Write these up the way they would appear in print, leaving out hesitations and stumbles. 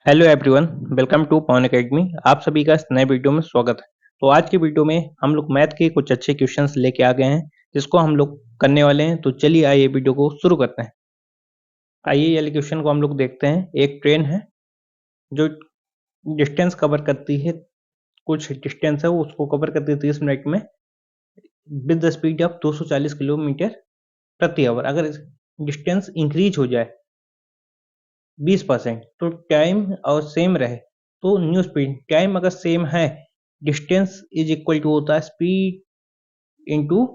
Hello everyone, welcome to Pawan academy. आप सभी का इस नए वीडियो में स्वागत है। तो आज की वीडियो में हम लोग मैथ के कुछ अच्छे क्वेश्चंस लेके आ गए हैं जिसको हम लोग करने वाले हैं। तो चलिए आइए वीडियो को शुरू करते हैं। आइए ये वाले क्वेश्चन को हम लोग देखते हैं। एक ट्रेन है जो डिस्टेंस कवर करती है, कुछ डिस्टेंस है वो उसको कवर करती है 30 मिनट में with the speed of 240 kilometre प्रति आवर। अगर डिस्टेंस इंक्रीज हो जाए 20% तो टाइम और सेम रहे तो न्यू स्पीड। टाइम अगर सेम है, डिस्टेंस इज इक्वल टू होता है स्पीड इनटू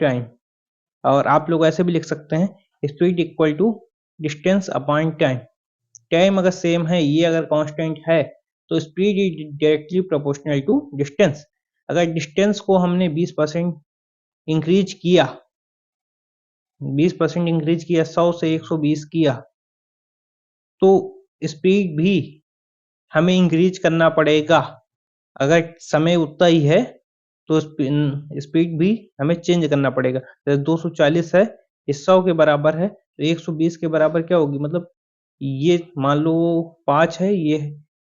टाइम। और आप लोग ऐसे भी लिख सकते हैं speed equal to distance upon time. Time अगर सेम है, ये अगर कांस्टेंट है तो speed is directly proportional to distance. अगर डिस्टेंस को हमने 20% इंक्रीज किया, 20% इंक्रीज किया, 100 से 120 किया, तो स्पीड भी हमें इंक्रीज करना पड़ेगा। अगर समय उतना ही है तो स्पीड भी हमें चेंज करना पड़ेगा। जैसे 240 है, ये 100 के बराबर है, तो 120 के बराबर क्या होगी? मतलब ये मान लो 5 है, ये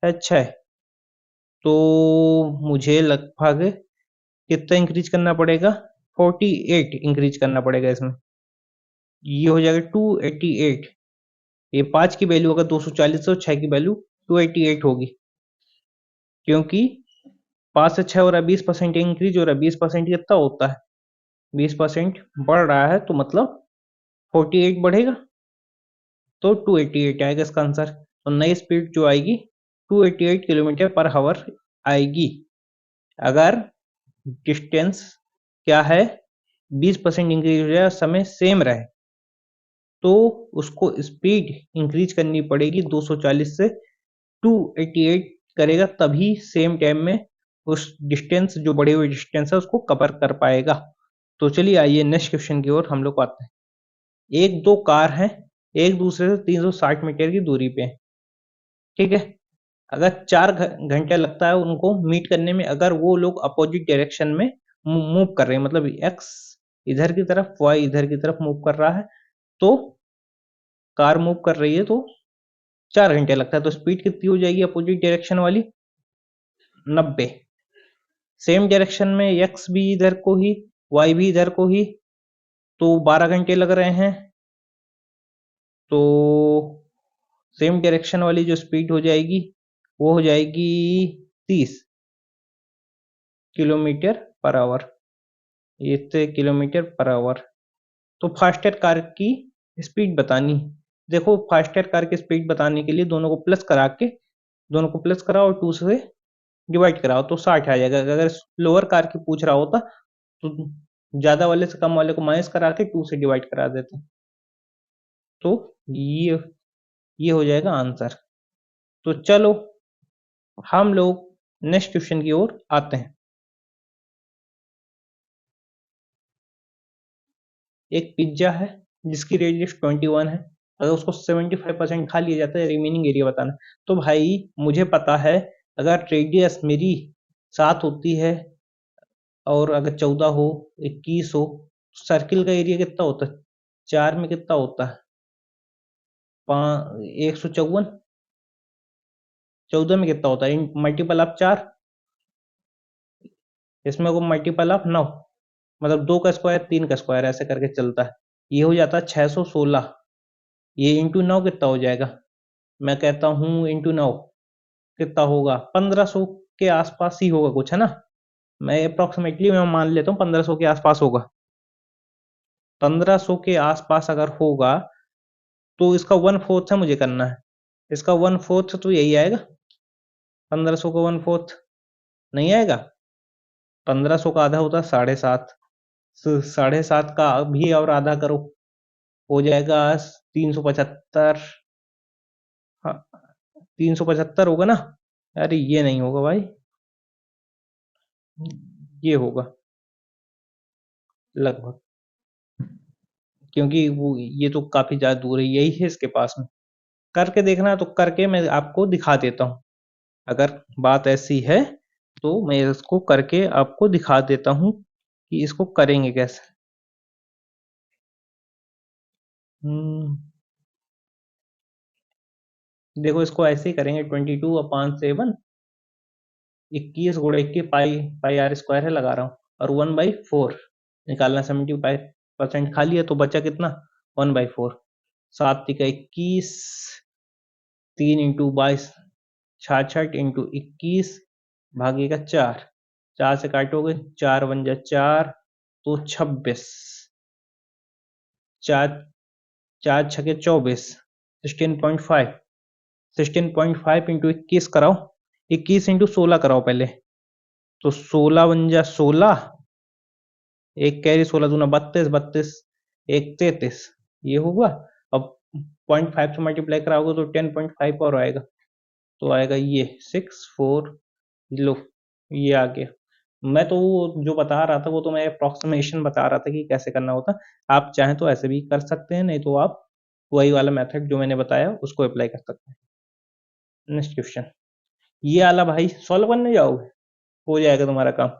है 6, तो मुझे लगभग कितना इंक्रीज करना पड़ेगा? 48 इंक्रीज करना पड़ेगा इसमें। ये हो जाएगा 288। ये 5 की वैल्यू अगर 240 है, 6 की वैल्यू 288 होगी, क्योंकि 5 से 6 हो रहा है, 20% इंक्रीज हो रहा है। 20% कितना होता है? 20% बढ़ रहा है तो मतलब 48 बढ़ेगा, तो 288 आएगा इसका आंसर। तो नई स्पीड जो आएगी 288 किलोमीटर पर आवर आएगी अगर डिस्टेंस क्या है, 20% इंक्रीज हो जाए और समय सेम रहे। तो उसको स्पीड इंक्रीज करनी पड़ेगी 240 से 288 करेगा, तभी सेम टाइम में उस डिस्टेंस, जो बढ़ी हुई डिस्टेंस है, उसको कवर कर पाएगा। तो चलिए आइए नेक्स्ट क्वेश्चन की ओर हम लोग आते हैं। एक दो कार हैं, एक दूसरे से 360 मीटर की दूरी पे हैं, ठीक है। अगर 4 घंटे लगता है उनको मीट करने में, अगर वो लोग अपोजिट डायरेक्शन में मूव कर रहे हैं, मतलब एक्स इधर की तरफ, वाई इधर की तरफ मूव कर रहा है, तो कार मूव कर रही है तो 4 घंटे लगता है, तो स्पीड कितनी हो जाएगी अपोजिट डायरेक्शन वाली? 90। सेम डायरेक्शन में एक्स भी इधर को ही, वाई भी इधर को ही, तो 12 घंटे लग रहे हैं। तो सेम डायरेक्शन वाली जो स्पीड हो जाएगी वो हो जाएगी 30 किलोमीटर पर आवर। ये किलोमीटर पर आवर। तो फास्टर कार की स्पीड बतानी। देखो, फास्टर कार की स्पीड बताने के लिए दोनों को प्लस करा के, दोनों को प्लस कराओ, 2 से डिवाइड कराओ तो 60 आ जाएगा। अगर लोअर कार की पूछ रहा होता तो ज्यादा वाले से कम वाले को माइनस करा के 2 से डिवाइड करा देते। तो ये हो जाएगा आंसर। तो चलो हम लोग नेक्स्ट क्वेश्चन की ओर आते हैं। एक पिज्जा है जिसकी रेडियस 21 है। अगर उसको 75% खा लिया जाता है, रिमेनिंग एरिया बताना। तो भाई मुझे पता है, अगर रेडियस मेरी 7 होती है और अगर 14 हो, 21 हो, सर्किल का एरिया कितना होता है? 4 में कितना होता है? 154। 14 में कितना होता है? मल्टीपल ऑफ 4, इसमें को मल्टीपल ऑफ 9, मतलब 2 का स्क्वायर 3 का स्क्वायर, ऐसे करके चलता है। ये हो जाता है 616। ये इंटू 9 कितना हो जाएगा? मैं कहता हूँ इंटू 9 कितना होगा? 1500 के आसपास ही होगा कुछ, है ना। मैं अप्रोक्सीमेटली मैं मान लेता हूँ 1500 के आसपास होगा। 1500 के आसपास अगर होगा तो इसका 1/4 है मुझे करना है। इसका 1/4 तो यही आएगा। 1500 का 1/4 नहीं आएगा। 1500 का आधा होता है 7.5। 7.5 का भी और आधा करो, हो जाएगा 375। हाँ, 375 होगा ना। अरे ये नहीं होगा भाई, ये होगा लगभग, क्योंकि वो ये तो काफी ज्यादा दूर है, यही है इसके पास में। करके देखना तो करके मैं आपको दिखा देता हूँ। अगर बात ऐसी है तो मैं इसको करके आपको दिखा देता हूँ कि इसको करेंगे कैसे। हम्म, देखो इसको ऐसे ही करेंगे, 22/7, 21 × 21 पाई आर स्क्वायर है, लगा रहा हूँ, और 1/4 निकालना, 75% खा लिया, तो बचा कितना, 1/4। 7×21, 3 × 22, 66 × 21 भागेगा 4, 4 से काटोगे, 4 × 1 = 4, तो 26, 4 4 × 6 = 24, 16.5, 16.5 × 21 कराओ, 21 × 16 कराओ पहले, तो 16 × 1 = 16, एक कैरी, 16 दूना 32, 32 एक 33, ये होगा। अब 0.5 से मल्टीप्लाई कराओगे तो 10.5 और आएगा, तो आएगा ये 6, 4, लो ये आ गया। मैं तो वो जो बता रहा था वो तो मैं अप्रोक्सीमेशन बता रहा था कि कैसे करना होता। आप चाहें तो ऐसे भी कर सकते हैं, नहीं तो आप वही वाला मेथड जो मैंने बताया उसको अप्लाई कर सकते हैं। नेक्स्ट क्वेश्चन, ये वाला भाई सॉल्व करने जाओगे, हो जाएगा तुम्हारा काम,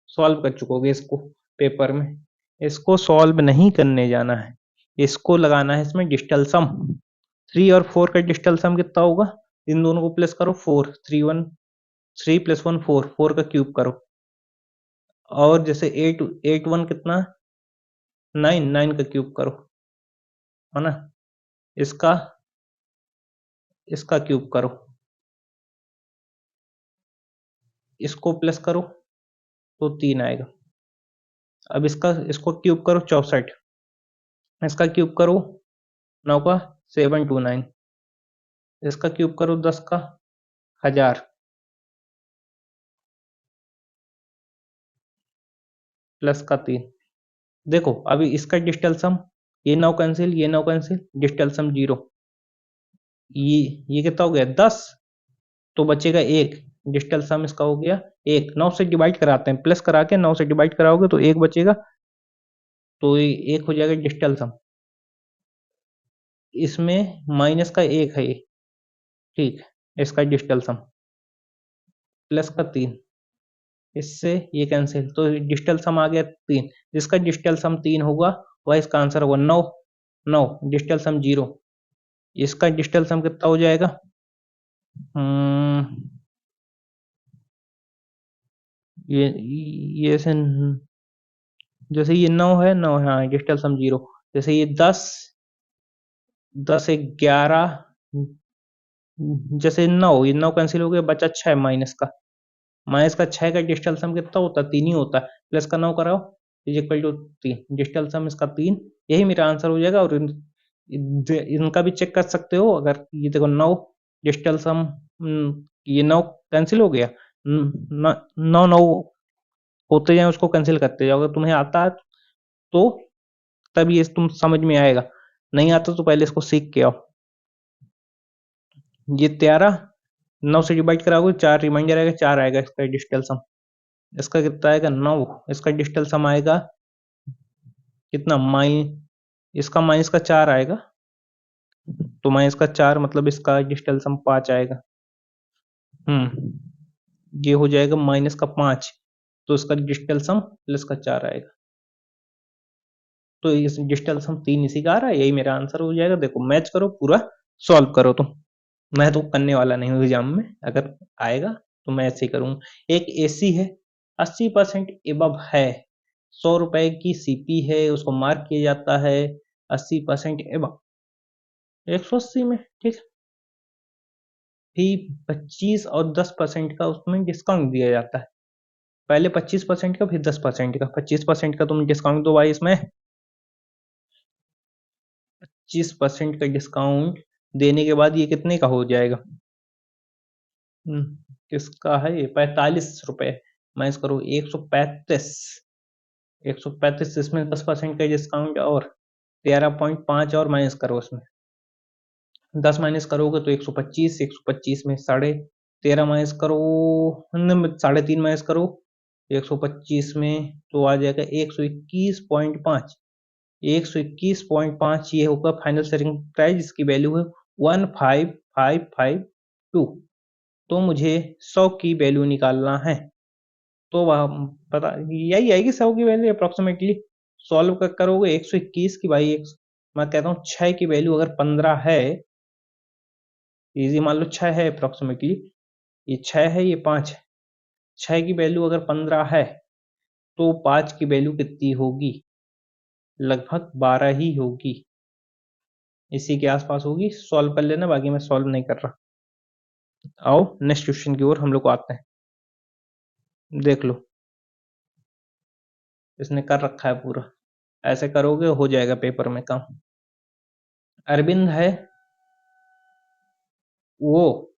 सॉल्व कर चुकोगे इसको पेपर में। इसको सॉल्व नहीं करने जाना है, इसको लगाना है इसमें डिजिटल सम। 3 और 4 का डिजिटल सम कितना होगा, इन दोनों को प्लस करो, 4, 3 + 1 4, 4 का क्यूब करो, और जैसे 8 1 कितना, 9, 9 का क्यूब करो, है ना, इसका इसका क्यूब करो, इसको प्लस करो तो 3 आएगा। अब इसको क्यूब करो, 64, इसका क्यूब करो 9 का, 729, इसका क्यूब करो 10 का, 1000, प्लस का 3। देखो अभी इसका डिजिटल सम, ये 9 कैंसिल, ये 9 कैंसिल, डिजिटल सम 0, ये कितना हो गया 10, तो बचेगा 1, डिजिटल सम इसका हो गया 1। 9 से डिवाइड कराते हैं, प्लस करा के 9 से डिवाइड कराओगे तो 1 बचेगा, तो 1 हो जाएगा डिजिटल सम। इसमें माइनस का 1 है ये, ठीक, इसका डिजिटल सम, प्लस का 3, इससे ये कैंसिल, तो डिजिटल सम आ गया 3। जिसका डिजिटल सम 3 होगा वह इसका आंसर होगा 9, 9 डिजिटल सम 0। इसका डिजिटल सम कितना हो जाएगा, ये से जैसे ये 9 है, 9 है, हाँ डिजिटल सम 0। जैसे ये 10, 10 11, जैसे 9, ये 9 कैंसिल हो गया, बचा 6 माइनस का, माइनस का 6 का डिजिटल सम कितना होता है, 3 ही होता है, प्लस का 9 कराओ, इज इक्वल टू 3, डिजिटल सम इसका 3, यही मेरा आंसर हो जाएगा। और इनका भी चेक कर सकते हो, अगर ये देखो 9 डिजिटल सम, ये 9 कैंसिल हो गया, 9 9 होते जाए उसको कैंसिल करते जाओ, अगर तुम्हें आता है तो तब ये तुम समझ में आएगा, नहीं आता तो पहले इसको सीख के आओ। ये 13, 9 से डिवाइड कराओगे 4 रिमाइंडर आएगा, 4 आएगा इसका डिजिटल सम। इसका कितना आएगा 9, इसका डिजिटल सम आएगा कितना, इसका माइनस का 4 आएगा, तो माइनस का 4 मतलब इसका डिजिटल सम 5 आएगा। ये हो जाएगा माइनस का 5, तो इसका डिजिटल सम प्लस का 4 आएगा, तो इस डिजिटल सम 3 इसी का आ रहा है, यही मेरा आंसर हो जाएगा। देखो मैच करो, पूरा सॉल्व करो, तो मैं तो करने वाला नहीं हूँ एग्जाम में, अगर आएगा तो मैं ऐसे ही करूंगा। एक एसी है, 80% एबव है, 100 रुपए की सीपी है, उसको मार्क किया जाता है 80% एबव, 180 में, ठीक है, भी 25 और 10% का उसमें डिस्काउंट दिया जाता है, पहले 25% का, फिर 10% का। 25% का तुम डिस्काउंट दो भाई, इसमें 25% का डिस्काउंट देने के बाद ये कितने का हो जाएगा, किसका है ये, 45 रुपए, माइनस करो 135, 135, इसमें 10% का डिस्काउंट, और 13.5 और माइनस करो, उसमें 10 माइनस करोगे तो 125, 125 में 13.5 माइनस करो, 3.5 माइनस करो 125 में, तो आ जाएगा 121.5, 121.5 ये होगा फाइनल सेलिंग प्राइस, इसकी वैल्यू है 15552। तो मुझे 100 की वैल्यू निकालना है, तो वह पता यही आएगी 100 की वैल्यू अप्रोक्सीमेटली। सॉल्व कर करोगे 121 की भाई, मैं कहता हूँ 6 की वैल्यू अगर 15 है, इजी मान लो 6 है अप्रोक्सीमेटली, ये 6 है, ये 5 है। 6 की वैल्यू अगर 15 है तो 5 की वैल्यू कितनी होगी? लगभग 12 ही होगी, इसी के आसपास होगी। सॉल्व कर लेना, बाकी मैं सॉल्व नहीं कर रहा। आओ नेक्स्ट क्वेश्चन की ओर हम लोग आते हैं। देख लो, इसने कर रखा है पूरा, ऐसे करोगे हो जाएगा पेपर में काम। अरविंद है, वो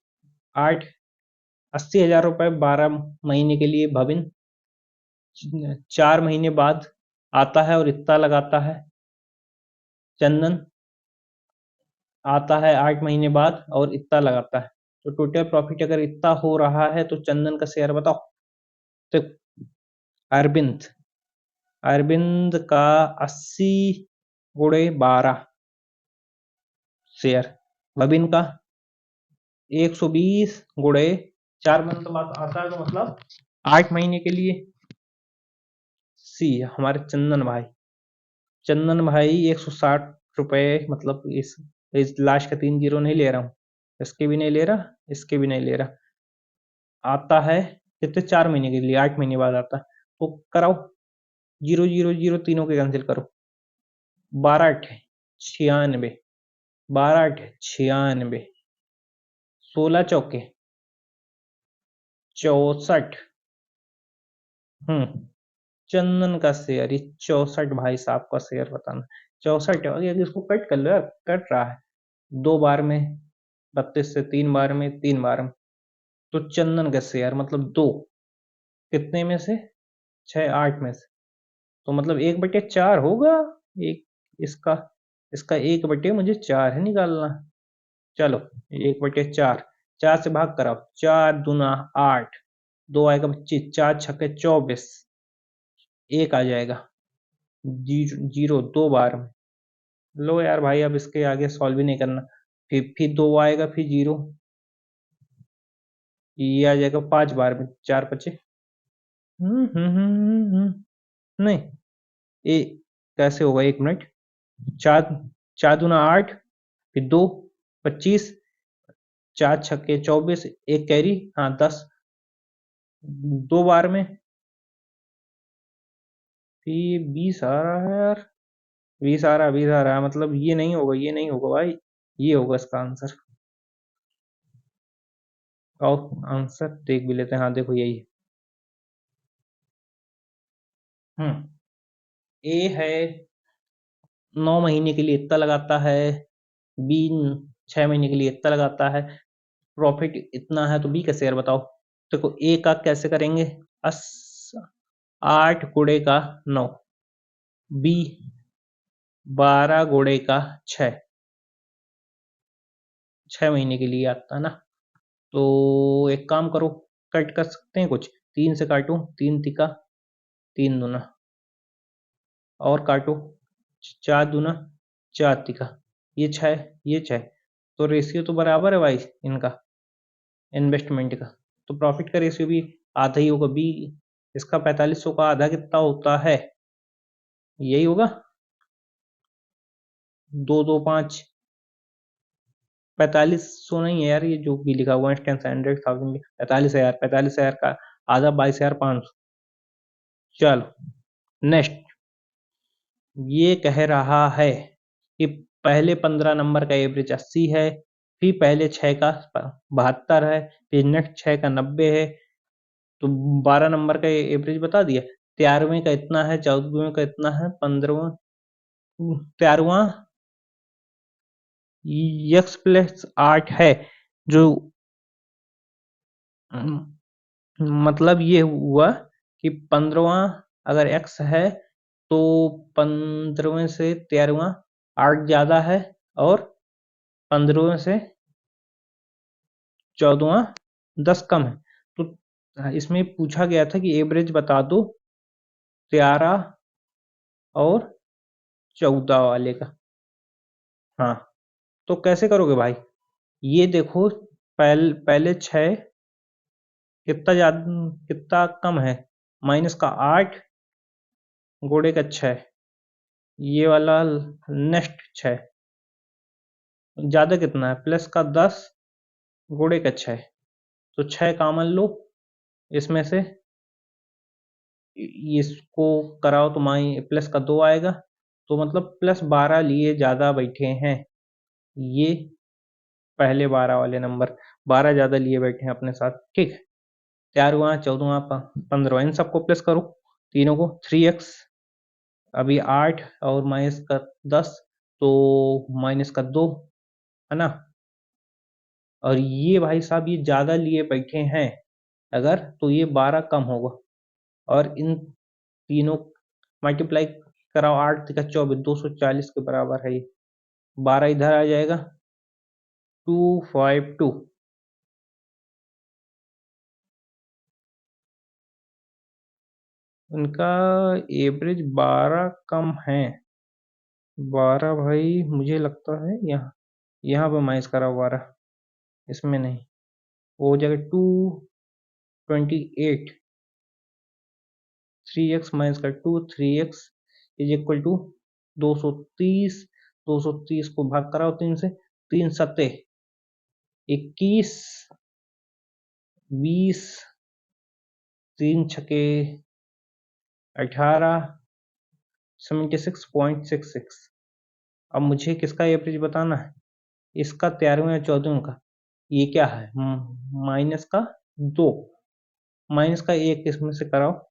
80,000 रुपए 12 महीने के लिए भविन 4 महीने बाद आता है और इतना लगाता है। चंदन आता है 8 महीने बाद और इतना लगाता है। तो टोटल प्रॉफिट अगर इतना हो रहा है तो चंदन का शेयर बताओ। तो अरविंद अरविंद का 80 गुणे 12 शेयर, भविन का 120 गुणे 4 मंथ बाद आता है, तो मतलब 8 महीने के लिए। सी हमारे चंदन भाई 160 रुपए, मतलब इस लास्ट का 3 जीरो नहीं ले रहा हूँ, इसके भी नहीं ले रहा, इसके भी नहीं ले रहा। आता है कितने? 4 महीने के लिए, 8 महीने बाद आता है। तो कराओ, जीरो जीरो जीरो तीनों के कैंसिल करो। 12×8 = 96, 12×8 = 96, 16×4 = 64। चंदन का शेयर, ये 64 भाई साहब का शेयर बताना। 64, अगर इसको कट कर लो यार, कट रहा है 2 बार में, 32 से 3 बार में, 3 बार में। तो चंदन का शेयर मतलब 2, कितने में से? 6 8 में से, तो मतलब 1/4 होगा। एक इसका इसका 1/4 मुझे निकालना। चलो 1/4, 4 से भाग कराओ, 4×2 = 8, 2 आएगा 25, 4×6 = 24, 1 आ जाएगा। जीरो 2 बार में। लो यार भाई, अब इसके आगे सॉल्व भी नहीं करना। फिर 2 आएगा, फिर जीरो, ये आ जाएगा 5 बार में, 4 बचे। नहीं, ए कैसे होगा? 1 मिनट। 4 4×2 = 8, फिर 2 25, 4×6 = 24, एक कैरी, हाँ 10, 2 बार में। फिर 20 आ रहा है यार, 20 आ रहा है, मतलब ये नहीं होगा, ये नहीं होगा भाई, ये होगा इसका आंसर। आओ आंसर देख भी लेते हैं। हाँ देखो, यही है। ए है 9 महीने के लिए इतना लगाता है, बी 6 महीने के लिए इतना लगाता है, प्रॉफिट इतना है, तो बी का शेयर बताओ। देखो ए का कैसे करेंगे, 8 गुणे का 9, बी 12 गुणे का 6, 6 महीने के लिए आता है ना। तो एक काम करो, कट कर सकते हैं कुछ, 3 से काटो, 3×3 = 3×2, और काटो, 4×2 = 4×3, ये 6, ये 6, तो रेशियो तो बराबर है भाई इनका, इन्वेस्टमेंट का। तो प्रॉफिट का रेशियो भी आधा ही होगा। बी इसका 4500 का आधा कितना होता है? यही होगा, 2 2 5। 4500 नहीं है यार, ये जो भी लिखा हुआ है, 100,000, 45,000, 45,000 का आधा 22,500। चलो नेक्स्ट, ये कह रहा है कि पहले 15 नंबर का एवरेज 80 है, फिर पहले 6 का 72 है, फिर नेक्स्ट 6 का 90 है। तो 12 नंबर का एवरेज बता दिया। 13वें का इतना है, 14वें का इतना है, 15वां 13वां x+8 है, जो मतलब ये हुआ कि 15वां अगर x है तो 15वें से 13वां 8 ज्यादा है, और 15वें से 14वां 10 कम है। तो इसमें पूछा गया था कि एवरेज बता दो 13 और 14 वाले का। हाँ, तो कैसे करोगे भाई? ये देखो, पहले 6 कितना ज्यादा, कितना कम है, -8 गुणे का 6, ये वाला नेक्स्ट 6 ज्यादा कितना है, +10 गुणे का 6, तो 6 कॉमन लो इसमें से, इसको कराओ तो प्लस का 2 आएगा, तो मतलब +12 लिए ज़्यादा बैठे हैं ये, पहले 12 वाले नंबर 12 ज़्यादा लिए बैठे हैं अपने साथ, ठीक है। 4 गुणा 14 15, इन सबको प्लस करो तीनों को, 3x, अभी 8 और माइनस का 10, तो माइनस का 2, है ना। और ये भाई साहब ये ज़्यादा लिए बैठे हैं अगर, तो ये 12 कम होगा, और इन तीनों मल्टीप्लाई कराओ, 8 का 24, 240 के बराबर है ये, 12 इधर आ जाएगा, 252। उनका एवरेज 12 कम है, 12 भाई मुझे लगता है यहाँ पे माइनस कराओ 12, इसमें नहीं, वो हो जाएगा 228, 3x माइनस का 2, 3x इज इक्वल टू 230, 230 को भाग कराओ 3 से, 3 सत्ते 21, 20, 3 छके 18, 76.66। अब मुझे किसका एवरेज बताना है, इसका 13वें और 14वें का, ये क्या है, माइनस का 2, माइनस का 1 इसमें से कराओ,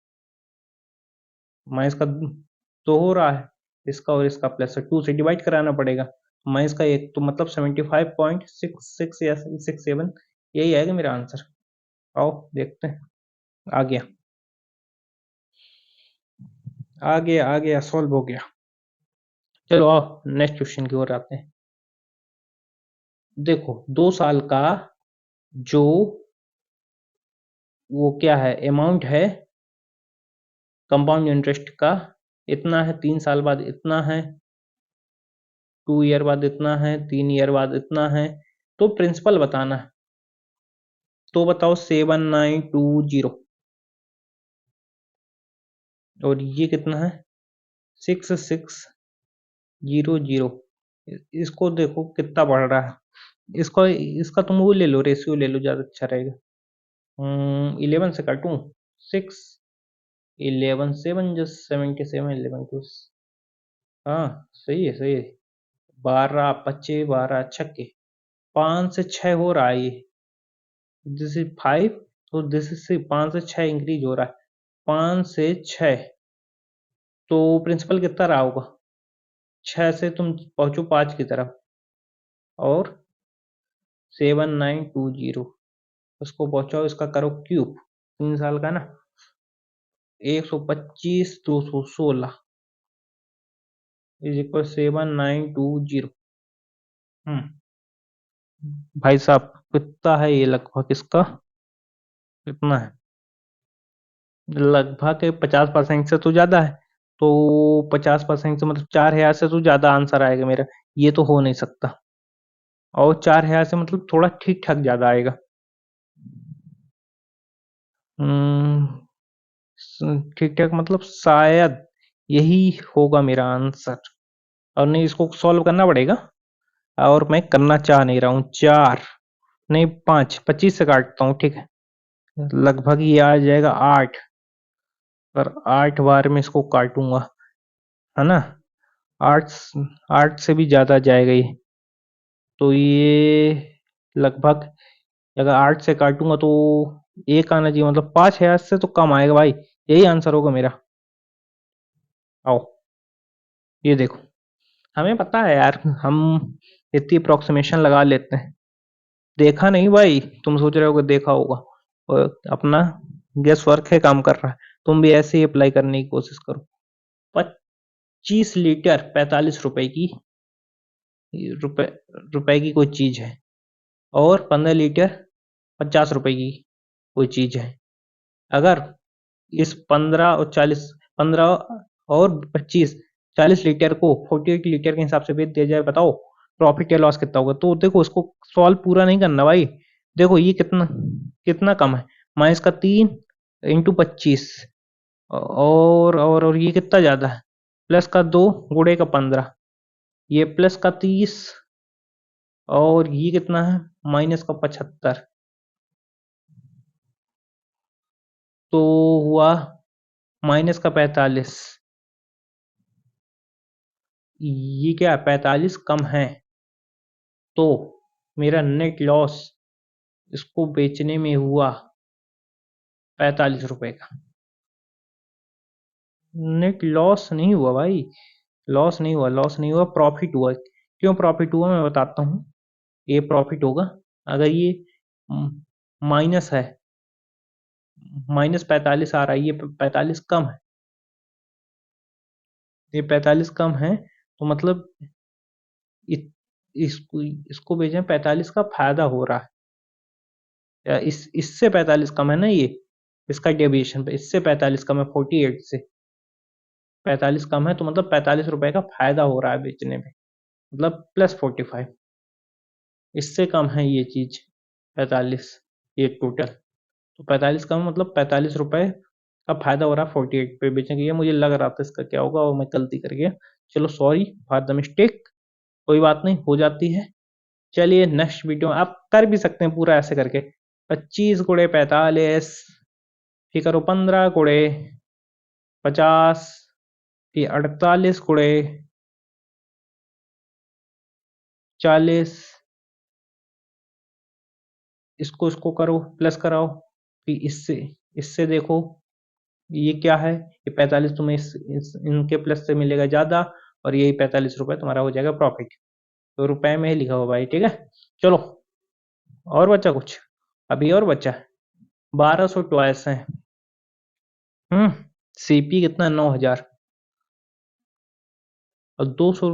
माइनस का 2 हो रहा है, इसका और इसका प्लस 2 से डिवाइड कराना पड़ेगा, माइनस का 1, तो मतलब 75.66 या 67, यही आएगा मेरा आंसर। आओ देखते हैं, आ गया आ गया आ गया, सॉल्व हो गया। चलो आओ नेक्स्ट क्वेश्चन की ओर आते हैं। देखो 2 साल का जो वो क्या है अमाउंट है कंपाउंड इंटरेस्ट का, इतना है, 3 साल बाद इतना है, 2 ईयर बाद इतना है, 3 ईयर बाद इतना है, तो प्रिंसिपल बताना है। तो बताओ 7920, और ये कितना है 6600। इसको देखो कितना बढ़ रहा है, इसको इसका तुम वो ले लो, रेशियो ले लो, ज्यादा अच्छा रहेगा। 11 से काटूं 6, 11 7 जो 77, 11 टू, हाँ सही है सही है, 12 25, 12 छक्के, 5 से 6 हो रहा है ये, दिस इज 5, तो दिस इज 5 से 6 इंक्रीज हो रहा है, 5 से 6, तो प्रिंसिपल कितना रहा होगा, 6 से तुम पहुंचो 5 की तरफ, और 7920 उसको पहुंचाओ, इसका करो क्यूब, 3 साल का ना, 125 216 इज इक्वल 7920। भाई साहब कितना है ये लगभग इसका, कितना है, लगभग 50% से तो ज्यादा है, तो 50% से मतलब 4000 से तो ज्यादा आंसर आएगा मेरा, ये तो हो नहीं सकता, और 4000 से मतलब थोड़ा ठीक ठाक ज्यादा आएगा। ठीक ठाक मतलब शायद यही होगा मेरा आंसर, और नहीं इसको सॉल्व करना पड़ेगा, और मैं करना चाह नहीं रहा हूँ, 4 नहीं 5, 25 से काटता हूँ, ठीक है, लगभग ये आ जाएगा 8, पर 8 बार में इसको काटूंगा, है ना, 8 8 से भी ज्यादा जाएगा ये, तो ये लगभग अगर 8 से काटूंगा तो एक आना चाहिए, मतलब 5000 से तो कम आएगा भाई, यही आंसर होगा मेरा। आओ ये देखो, हमें पता है यार, हम इतनी अप्रोक्सीमेशन लगा लेते हैं, देखा नहीं भाई, तुम सोच रहे हो कि देखा होगा, और अपना गेस वर्क है, काम कर रहा है, तुम भी ऐसे ही अप्लाई करने की कोशिश करो। 25 लीटर 45 रुपए की, रुपए रुपए की कोई चीज है, और 15 लीटर 50 रुपए की कोई चीज है, अगर इस 15 और 40, 15 और 25, 40 लीटर को 48 लीटर के हिसाब से बेच दिया जाए, बताओ प्रॉफिट या लॉस कितना होगा। तो देखो इसको सॉल्व पूरा नहीं करना भाई, देखो ये कितना कितना कम है, -3 इंटू 25, और ये कितना ज्यादा है, +2 गुणे का 15, ये +30, और ये कितना है, माइनस का 75, तो हुआ माइनस का 45। ये क्या 45 कम है, तो मेरा नेट लॉस इसको बेचने में हुआ 45 रुपए का। नेट लॉस नहीं हुआ भाई, लॉस नहीं हुआ, लॉस नहीं हुआ, प्रॉफिट हुआ। क्यों प्रॉफिट हुआ मैं बताता हूँ। ये प्रॉफिट होगा अगर ये माइनस है, माइनस 45 आ रहा है, ये 45 कम है, ये 45 कम है, तो मतलब इ, इसको इसको बेचें 45 का फायदा हो रहा है, या इससे 45 कम है ना, ये इसका डेविएशन पे इससे 45 कम है, 48 से 45 कम है, तो मतलब 45 रुपए का फायदा हो रहा है बेचने में, मतलब +45। इससे कम है ये चीज 45, ये टोटल, तो 45 कम मतलब 45 रुपए का फायदा हो रहा है 48 पे बेचने के लिए। मुझे लग रहा था इसका क्या होगा और मैं गलती कर गया, चलो सॉरी फॉर द मिस्टेक, कोई बात नहीं, हो जाती है। चलिए नेक्स्ट वीडियो आप कर भी सकते हैं पूरा ऐसे करके, 25 × 45, फिर करो 15 × 50, फिर 48 × 40, इसको इसको करो प्लस कराओ, फिर इससे इससे देखो ये क्या है, ये 45 तुम्हें इनके प्लस से मिलेगा ज्यादा, और यही 45 रुपए तुम्हारा हो जाएगा प्रॉफिट, तो रुपए में ही लिखा हुआ भाई, ठीक है। चलो और बचा कुछ, अभी और बचा 1200 ट्वाइस है। सीपी कितना 9000, और 200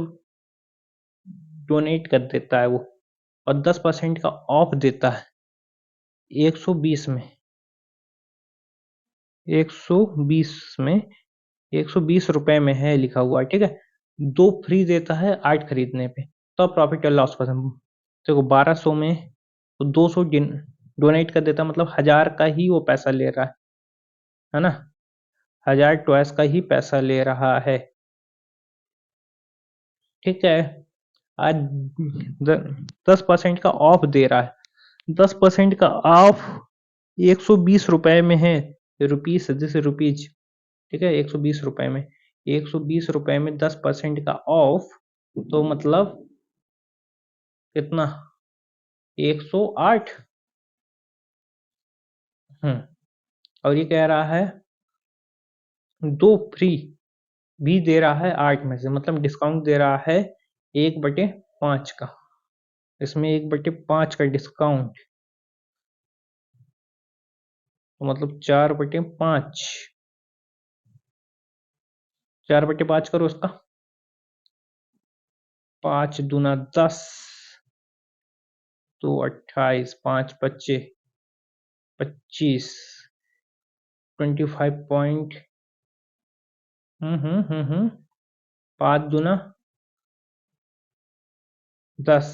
डोनेट कर देता है वो, और 10% का ऑफ देता है 120 में, 120 में, 120 रुपए में है लिखा हुआ, ठीक है। 2 फ्री देता है 8 खरीदने पे, तो प्रॉफिट और लॉस पसंद देखो, 1200 में तो 200 डोनेट कर देता, मतलब 1000 का ही वो पैसा ले रहा है ना, 1000 ट्वाइस का ही पैसा ले रहा है, ठीक है। आज 10% का ऑफ दे रहा है, 10% का ऑफ 120 रुपए में है, रुपीज जैसे रुपीज, ठीक है, 120 रुपए में, 120 रुपए में 10% का ऑफ, तो मतलब कितना, 108। और ये कह रहा है 2 फ्री भी दे रहा है 8 में से, मतलब डिस्काउंट दे रहा है 1/5 का, इसमें 1/5 का डिस्काउंट, तो मतलब 4/5, 4/5 करो उसका, 5×2 = 10, तो 28, 5×5 = 25, 25 पॉइंट, 5×2 = 10,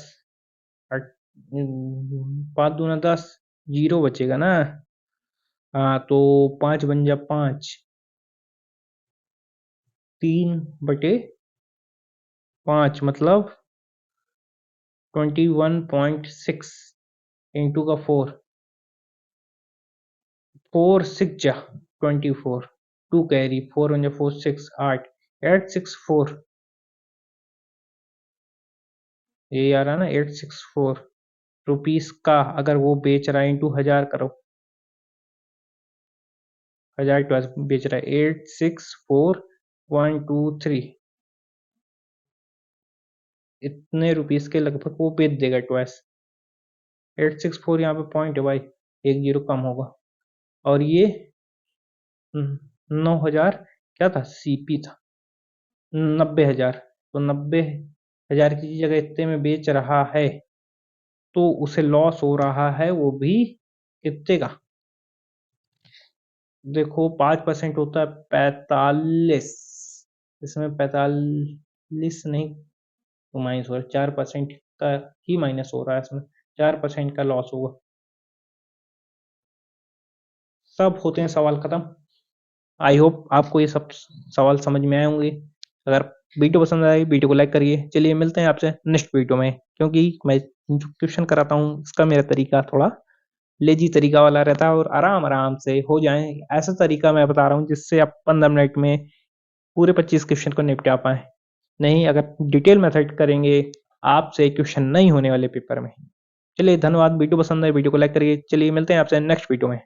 5×2 = 10, जीरो बचेगा ना, हाँ, तो 5 बन जा 5, 3/5 मतलब 21.6 इंटू का 4, 4 6 जा 24, 2 कैरी, 4 1 4 6 8, 864, ये आ रहा ना 864 रुपीस का, अगर वो बेच रहा है इंटू 1000 करो, 1000 ट्वेल्व बेच रहा है, 864123, इतने रुपीस के लगभग वो बेच देगा ट्वेल्स, 864 यहाँ पे पॉइंट है भाई, एक जीरो कम होगा, और ये 9000 क्या था, सीपी था 90,000, तो 90,000 की जगह इतने में बेच रहा है, तो उसे लॉस हो रहा है, वो भी कितने का, देखो 5% होता है 45, इसमें 45 नहीं, तो माइनस हो रहा है, 4% का ही माइनस हो रहा है इसमें, 4% का लॉस होगा। सब होते हैं सवाल खत्म। आई होप आपको ये सब सवाल समझ में आए होंगे, अगर वीडियो पसंद आई वीडियो को लाइक करिए। चलिए मिलते हैं आपसे नेक्स्ट वीडियो में, क्योंकि मैं जो क्वेश्चन कराता हूँ इसका मेरा तरीका थोड़ा लेजी तरीका वाला रहता है और आराम आराम से हो जाए, ऐसा तरीका मैं बता रहा हूँ जिससे आप 15 मिनट में पूरे 25 क्वेश्चन को निपटा पाए। नहीं, अगर डिटेल मेथड करेंगे आपसे क्वेश्चन नहीं होने वाले पेपर में। चलिए धन्यवाद, वीडियो पसंद है वीडियो को लाइक करिए। चलिए मिलते हैं आपसे नेक्स्ट वीडियो में।